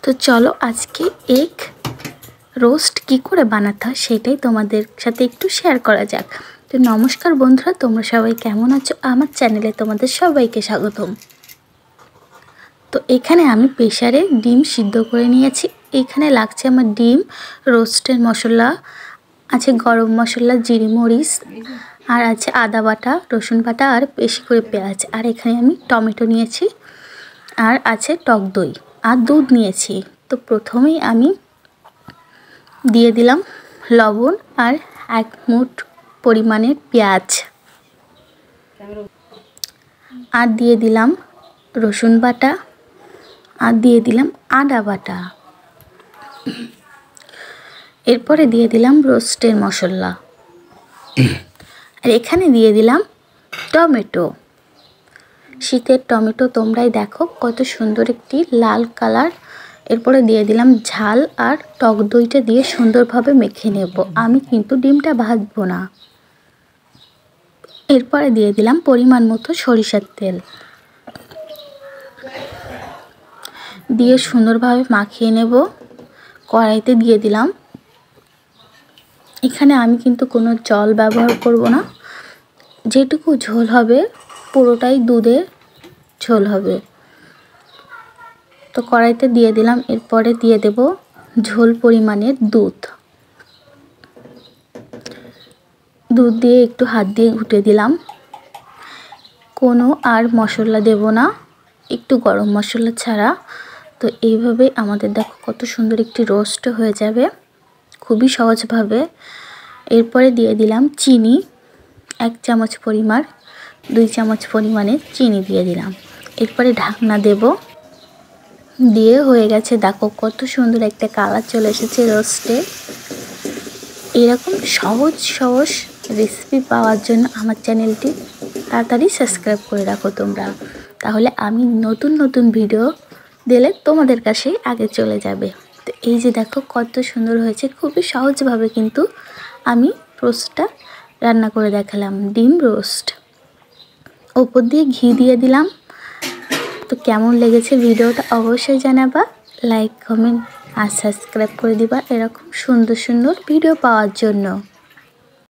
তো চলো আজকে এগ রোস্ট কি করে বানাতে হয় সেটাই তোমাদের সাথে একটু শেয়ার করা যাক। তো নমস্কার বন্ধুরা, তোমরা সবাই কেমন আছো? আমার চ্যানেলে তোমাদের সবাইকে স্বাগতম। তো এখানে আমি প্রেসারে ডিম সিদ্ধ করে নিয়েছি। এখানে লাগছে আমার ডিম, রোস্টের মশলা আছে, গরম মশলা, জিরে মরিচ, আর আছে আদা বাটা, রসুন বাটা, আর বেশি করে পেঁয়াজ। আর এখানে আমি টমেটো নিয়েছি, আর আছে টক দই, আর দুধ নিয়েছি। তো প্রথমেই আমি দিয়ে দিলাম লবণ আর 1 মুঠ পরিমাণের পেঁয়াজ, আর দিয়ে দিলাম রসুন বাটা, আর দিয়ে দিলাম আদা বাটা। এরপরে দিয়ে দিলাম রোস্টের মশলা, আর এখানে দিয়ে দিলাম টমেটো। শীতের টমেটো, তোমরাই দেখো কত সুন্দর একটি লাল কালার। এরপরে দিয়ে দিলাম ঝাল, আর টক দইটা দিয়ে সুন্দরভাবে মেখে নেব। আমি কিন্তু ডিমটা ভাজবো না। এরপরে দিয়ে দিলাম পরিমাণ মতো সরিষার তেল, দিয়ে সুন্দরভাবে মাখিয়ে নেব। কড়াইতে দিয়ে দিলাম, এখানে আমি কিন্তু কোনো জল ব্যবহার করব না। যেটুকু ঝোল হবে পুরোটাই দুধের ঝোল হবে। তো কড়াইতে দিয়ে দিলাম, এরপরে দিয়ে দেব ঝোল পরিমাণের দুধ। দুধ দিয়ে একটু হাত দিয়ে ঘুটে দিলাম। কোনো আর মশলা দেব না, একটু গরম মশলা ছাড়া। তো এইভাবে আমাদের দেখো কত সুন্দর একটি রোস্ট হয়ে যাবে, খুবই সহজভাবে। এরপরে দিয়ে দিলাম চিনি, 1 চামচ পরিমাণ, 2 চামচ পরিমাণে চিনি দিয়ে দিলাম। এরপরে ঢাকনা দেব, দিয়ে হয়ে গেছে। দেখো কত সুন্দর একটা কালার চলে এসেছে রোস্টে। এরকম সহজ সহজ রেসিপি পাওয়ার জন্য আমার চ্যানেলটি তাড়াতাড়ি সাবস্ক্রাইব করে রাখো তোমরা, তাহলে আমি নতুন নতুন ভিডিও দিলে তোমাদের কাছেই আগে চলে যাবে। তো এই যে দেখো কত সুন্দর হয়েছে, খুবই সহজভাবে কিন্তু আমি রোস্টটা রান্না করে দেখালাম, ডিম রোস্ট। ওপর দিয়ে ঘি দিয়ে দিলাম। তো কেমন লেগেছে ভিডিওটা অবশ্যই জানাবা, লাইক, কমেন্ট আর সাবস্ক্রাইব করে দিবা এরকম সুন্দর সুন্দর ভিডিও পাওয়ার জন্য।